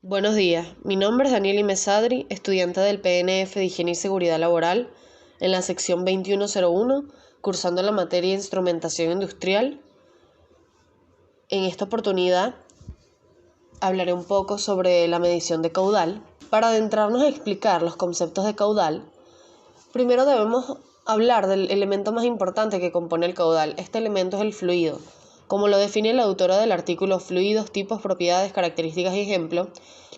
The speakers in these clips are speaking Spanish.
Buenos días, mi nombre es Daniel Imesadri, estudiante del PNF de Higiene y Seguridad Laboral, en la sección 2101, cursando la materia de Instrumentación Industrial. En esta oportunidad hablaré un poco sobre la medición de caudal. Para adentrarnos a explicar los conceptos de caudal, primero debemos hablar del elemento más importante que compone el caudal. Este elemento es el fluido. Como lo define la autora del artículo Fluidos, tipos, propiedades, características y ejemplo,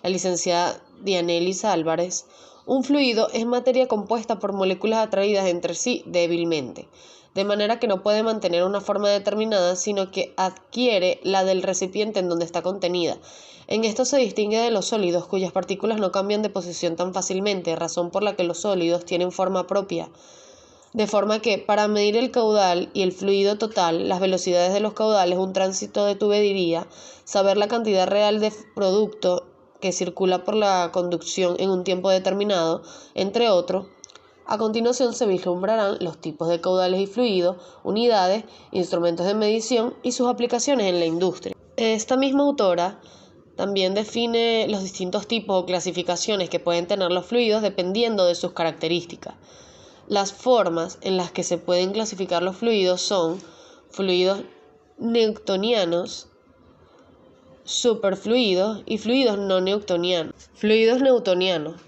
la licenciada Dianelis Álvarez, un fluido es materia compuesta por moléculas atraídas entre sí débilmente, de manera que no puede mantener una forma determinada, sino que adquiere la del recipiente en donde está contenida. En esto se distingue de los sólidos, cuyas partículas no cambian de posición tan fácilmente, razón por la que los sólidos tienen forma propia. De forma que, para medir el caudal y el fluido total, las velocidades de los caudales, un tránsito de tubería, saber la cantidad real de producto que circula por la conducción en un tiempo determinado, entre otros. A continuación se vislumbrarán los tipos de caudales y fluidos, unidades, instrumentos de medición y sus aplicaciones en la industria. Esta misma autora también define los distintos tipos o clasificaciones que pueden tener los fluidos dependiendo de sus características. Las formas en las que se pueden clasificar los fluidos son fluidos newtonianos, superfluidos y fluidos no newtonianos. Fluidos newtonianos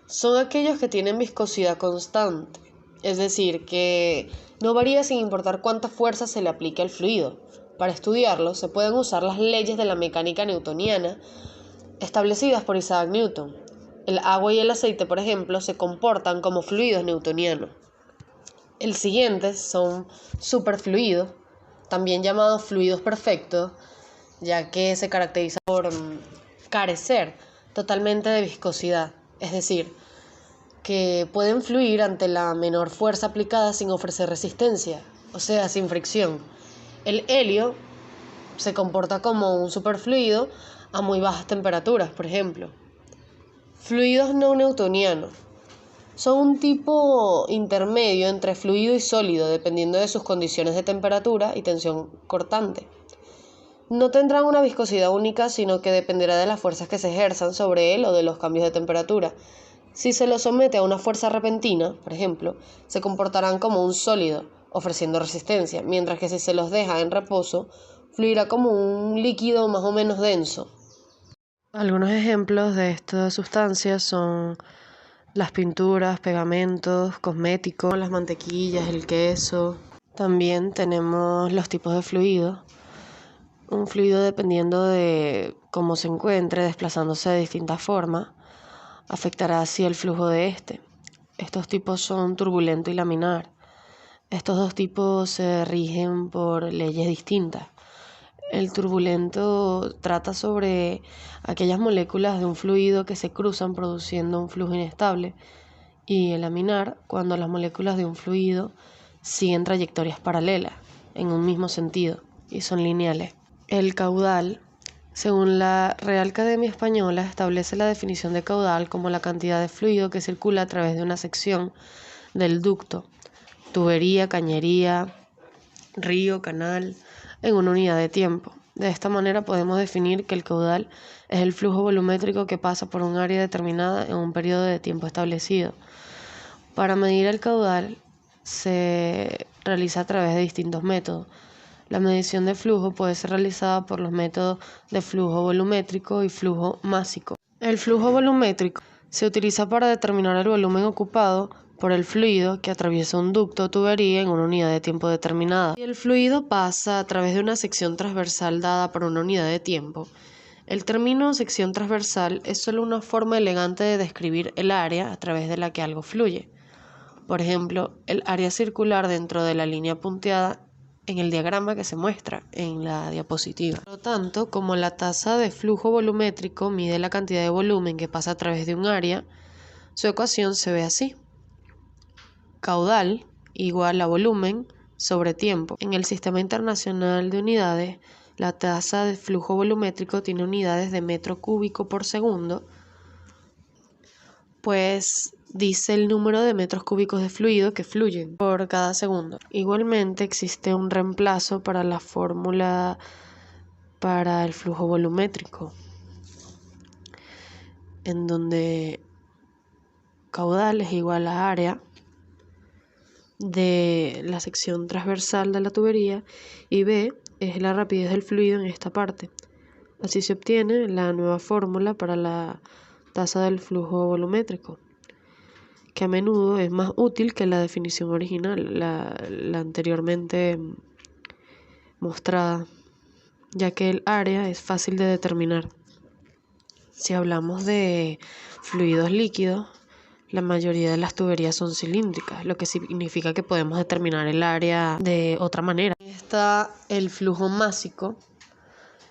son aquellos que tienen viscosidad constante, es decir, que no varía sin importar cuánta fuerza se le aplique al fluido. Para estudiarlo se pueden usar las leyes de la mecánica newtoniana establecidas por Isaac Newton. El agua y el aceite, por ejemplo, se comportan como fluidos newtonianos. El siguiente son superfluidos, también llamados fluidos perfectos, ya que se caracteriza por carecer totalmente de viscosidad, es decir, que pueden fluir ante la menor fuerza aplicada sin ofrecer resistencia, o sea, sin fricción. El helio se comporta como un superfluido a muy bajas temperaturas, por ejemplo. Fluidos no newtonianos son un tipo intermedio entre fluido y sólido, dependiendo de sus condiciones de temperatura y tensión cortante. No tendrán una viscosidad única, sino que dependerá de las fuerzas que se ejerzan sobre él o de los cambios de temperatura. Si se lo somete a una fuerza repentina, por ejemplo, se comportarán como un sólido, ofreciendo resistencia, mientras que si se los deja en reposo, fluirá como un líquido más o menos denso. Algunos ejemplos de estas sustancias son las pinturas, pegamentos, cosméticos, las mantequillas, el queso. También tenemos los tipos de fluidos. Un fluido, dependiendo de cómo se encuentre, desplazándose de distintas formas, afectará así el flujo de este. Estos tipos son turbulento y laminar. Estos dos tipos se rigen por leyes distintas. El turbulento trata sobre aquellas moléculas de un fluido que se cruzan produciendo un flujo inestable, y el laminar cuando las moléculas de un fluido siguen trayectorias paralelas en un mismo sentido y son lineales. El caudal, según la Real Academia Española, establece la definición de caudal como la cantidad de fluido que circula a través de una sección del ducto, tubería, cañería, río, canal, en una unidad de tiempo. De esta manera podemos definir que el caudal es el flujo volumétrico que pasa por un área determinada en un periodo de tiempo establecido. Para medir el caudal se realiza a través de distintos métodos. La medición de flujo puede ser realizada por los métodos de flujo volumétrico y flujo másico. El flujo volumétrico se utiliza para determinar el volumen ocupado por el fluido que atraviesa un ducto o tubería en una unidad de tiempo determinada. Si el fluido pasa a través de una sección transversal dada por una unidad de tiempo, el término sección transversal es solo una forma elegante de describir el área a través de la que algo fluye. Por ejemplo, el área circular dentro de la línea punteada en el diagrama que se muestra en la diapositiva. Por lo tanto, como la tasa de flujo volumétrico mide la cantidad de volumen que pasa a través de un área, su ecuación se ve así: caudal igual a volumen sobre tiempo. En el Sistema Internacional de Unidades, la tasa de flujo volumétrico tiene unidades de metro cúbico por segundo, pues dice el número de metros cúbicos de fluido que fluyen por cada segundo. Igualmente existe un reemplazo para la fórmula para el flujo volumétrico. en donde caudal es igual a área de la sección transversal de la tubería y B es la rapidez del fluido en esta parte. Así se obtiene la nueva fórmula para la tasa del flujo volumétrico, que a menudo es más útil que la definición original, la anteriormente mostrada, ya que el área es fácil de determinar. Si hablamos de fluidos líquidos, la mayoría de las tuberías son cilíndricas, lo que significa que podemos determinar el área de otra manera. Está el flujo másico.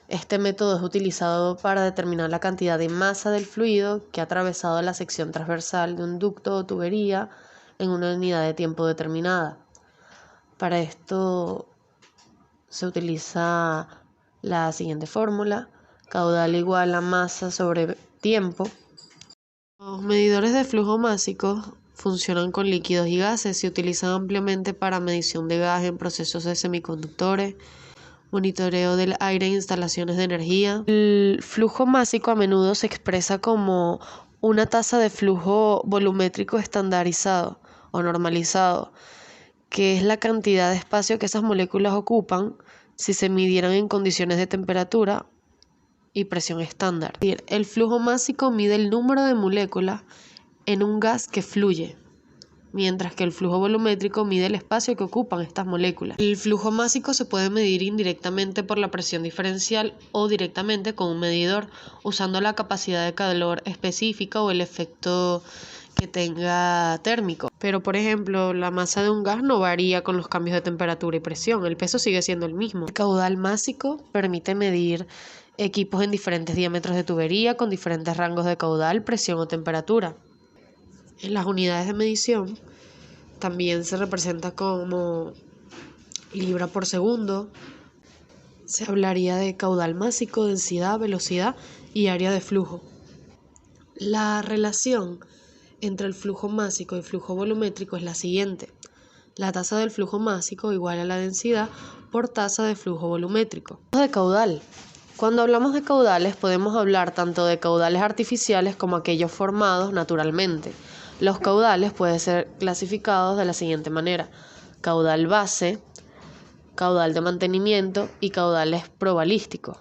Este método es utilizado para determinar la cantidad de masa del fluido que ha atravesado la sección transversal de un ducto o tubería en una unidad de tiempo determinada. Para esto se utiliza la siguiente fórmula: caudal igual a masa sobre tiempo. Los medidores de flujo másico funcionan con líquidos y gases. Se utilizan ampliamente para medición de gas en procesos de semiconductores, monitoreo del aire e instalaciones de energía. El flujo másico a menudo se expresa como una tasa de flujo volumétrico estandarizado o normalizado, que es la cantidad de espacio que esas moléculas ocupan si se midieran en condiciones de temperatura y presión estándar. El flujo másico mide el número de moléculas en un gas que fluye, mientras que el flujo volumétrico mide el espacio que ocupan estas moléculas. El flujo másico se puede medir indirectamente por la presión diferencial o directamente con un medidor, usando la capacidad de calor específica o el efecto que tenga térmico. Pero, por ejemplo, la masa de un gas no varía con los cambios de temperatura y presión, el peso sigue siendo el mismo. El caudal másico permite medir equipos en diferentes diámetros de tubería con diferentes rangos de caudal, presión o temperatura. En las unidades de medición también se representa como libra por segundo. Se hablaría de caudal másico, densidad, velocidad y área de flujo. La relación entre el flujo másico y flujo volumétrico es la siguiente: la tasa del flujo másico igual a la densidad por tasa de flujo volumétrico. De caudal. Cuando hablamos de caudales podemos hablar tanto de caudales artificiales como aquellos formados naturalmente. Los caudales pueden ser clasificados de la siguiente manera: caudal base, caudal de mantenimiento y caudales probabilísticos.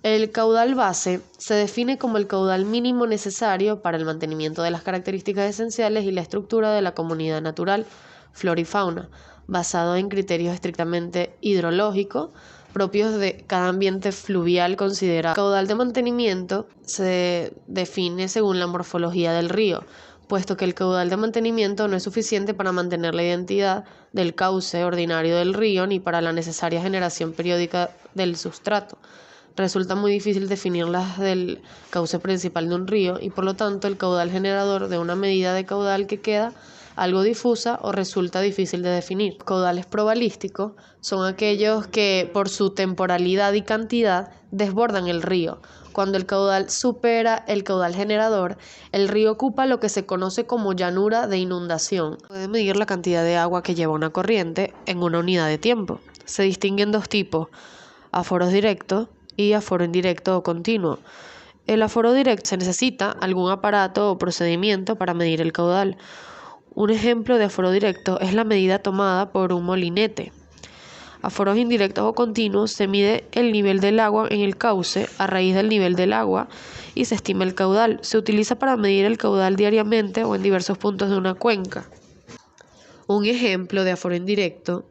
El caudal base se define como el caudal mínimo necesario para el mantenimiento de las características esenciales y la estructura de la comunidad natural, flora y fauna, basado en criterios estrictamente hidrológicos propios de cada ambiente fluvial considerado. El caudal de mantenimiento se define según la morfología del río, puesto que el caudal de mantenimiento no es suficiente para mantener la identidad del cauce ordinario del río ni para la necesaria generación periódica del sustrato. Resulta muy difícil definir las del cauce principal de un río y por lo tanto el caudal generador de una medida de caudal que queda algo difusa o resulta difícil de definir. Los caudales probabilísticos son aquellos que por su temporalidad y cantidad desbordan el río. Cuando el caudal supera el caudal generador, el río ocupa lo que se conoce como llanura de inundación. Puede medir la cantidad de agua que lleva una corriente en una unidad de tiempo. Se distinguen dos tipos: aforos directos y aforo indirecto o continuo. El aforo directo se necesita algún aparato o procedimiento para medir el caudal. Un ejemplo de aforo directo es la medida tomada por un molinete. Aforos indirectos o continuos se mide el nivel del agua en el cauce a raíz del nivel del agua y se estima el caudal. Se utiliza para medir el caudal diariamente o en diversos puntos de una cuenca. Un ejemplo de aforo indirecto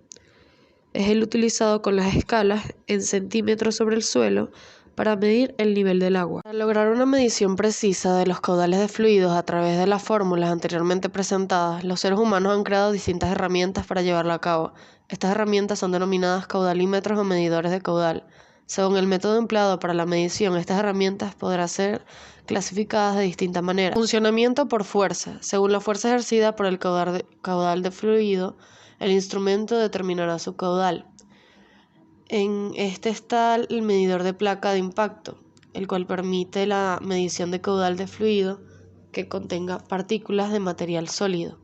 es el utilizado con las escalas en centímetros sobre el suelo para medir el nivel del agua. Para lograr una medición precisa de los caudales de fluidos a través de las fórmulas anteriormente presentadas, los seres humanos han creado distintas herramientas para llevarlo a cabo. Estas herramientas son denominadas caudalímetros o medidores de caudal. Según el método empleado para la medición, estas herramientas podrán ser clasificadas de distintas maneras. Funcionamiento por fuerza. Según la fuerza ejercida por el caudal de fluido, el instrumento determinará su caudal. En este está el medidor de placa de impacto, el cual permite la medición de caudal de fluido que contenga partículas de material sólido.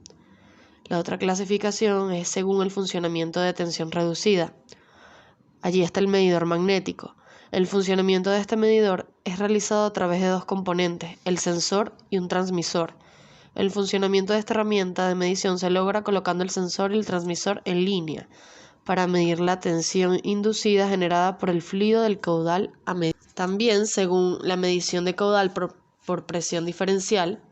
La otra clasificación es según el funcionamiento de tensión reducida. Allí está el medidor magnético. El funcionamiento de este medidor es realizado a través de dos componentes, el sensor y un transmisor. El funcionamiento de esta herramienta de medición se logra colocando el sensor y el transmisor en línea para medir la tensión inducida generada por el fluido del caudal a medir. También, según la medición de caudal por presión diferencial,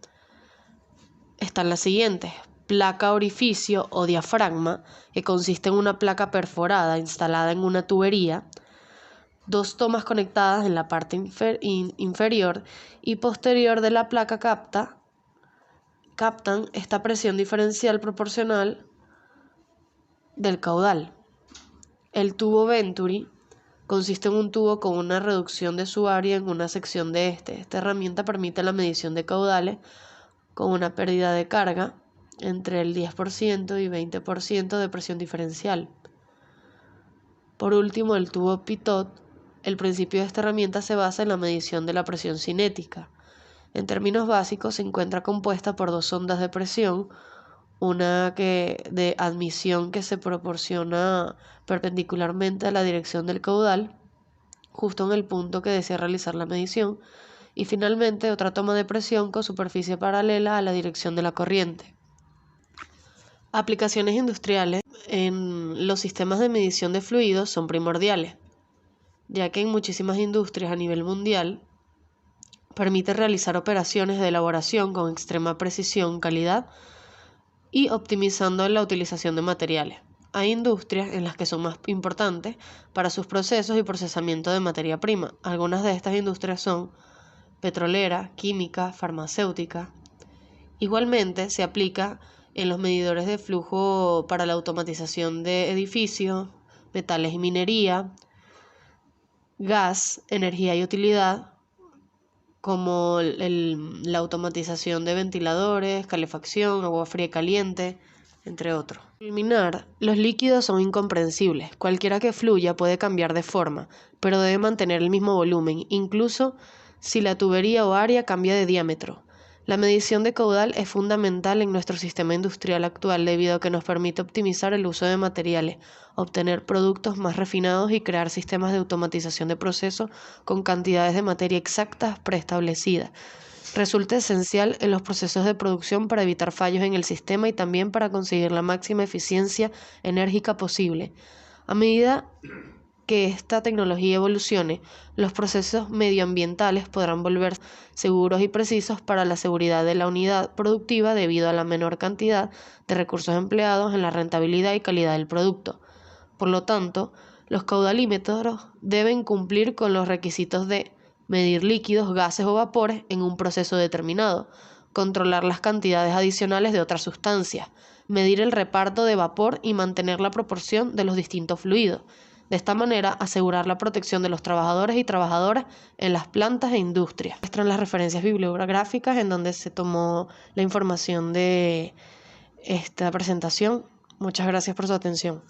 están las siguientes: placa orificio o diafragma, que consiste en una placa perforada instalada en una tubería, dos tomas conectadas en la parte inferior y posterior de la placa captan esta presión diferencial proporcional del caudal. El tubo Venturi consiste en un tubo con una reducción de su área en una sección de este. Esta herramienta permite la medición de caudales con una pérdida de carga entre el 10% y 20% de presión diferencial. Por último, el tubo Pitot. El principio de esta herramienta se basa en la medición de la presión cinética. En términos básicos, se encuentra compuesta por dos ondas de presión, una de admisión que se proporciona perpendicularmente a la dirección del caudal, justo en el punto que desea realizar la medición, y finalmente otra toma de presión con superficie paralela a la dirección de la corriente. Aplicaciones industriales en los sistemas de medición de fluidos son primordiales, ya que en muchísimas industrias a nivel mundial permite realizar operaciones de elaboración con extrema precisión, calidad y optimizando la utilización de materiales. Hay industrias en las que son más importantes para sus procesos y procesamiento de materia prima. Algunas de estas industrias son petrolera, química, farmacéutica. Igualmente se aplica en los medidores de flujo para la automatización de edificios, metales y minería, gas, energía y utilidad, como la automatización de ventiladores, calefacción, agua fría y caliente, entre otros. Para eliminar, los líquidos son incomprensibles. Cualquiera que fluya puede cambiar de forma, pero debe mantener el mismo volumen, incluso si la tubería o área cambia de diámetro. La medición de caudal es fundamental en nuestro sistema industrial actual debido a que nos permite optimizar el uso de materiales, obtener productos más refinados y crear sistemas de automatización de procesos con cantidades de materia exactas preestablecidas. Resulta esencial en los procesos de producción para evitar fallos en el sistema y también para conseguir la máxima eficiencia enérgica posible. A medida que esta tecnología evolucione, los procesos medioambientales podrán volverse seguros y precisos para la seguridad de la unidad productiva debido a la menor cantidad de recursos empleados en la rentabilidad y calidad del producto. Por lo tanto, los caudalímetros deben cumplir con los requisitos de medir líquidos, gases o vapores en un proceso determinado, controlar las cantidades adicionales de otras sustancias, medir el reparto de vapor y mantener la proporción de los distintos fluidos. De esta manera, asegurar la protección de los trabajadores y trabajadoras en las plantas e industrias. Muestran las referencias bibliográficas en donde se tomó la información de esta presentación. Muchas gracias por su atención.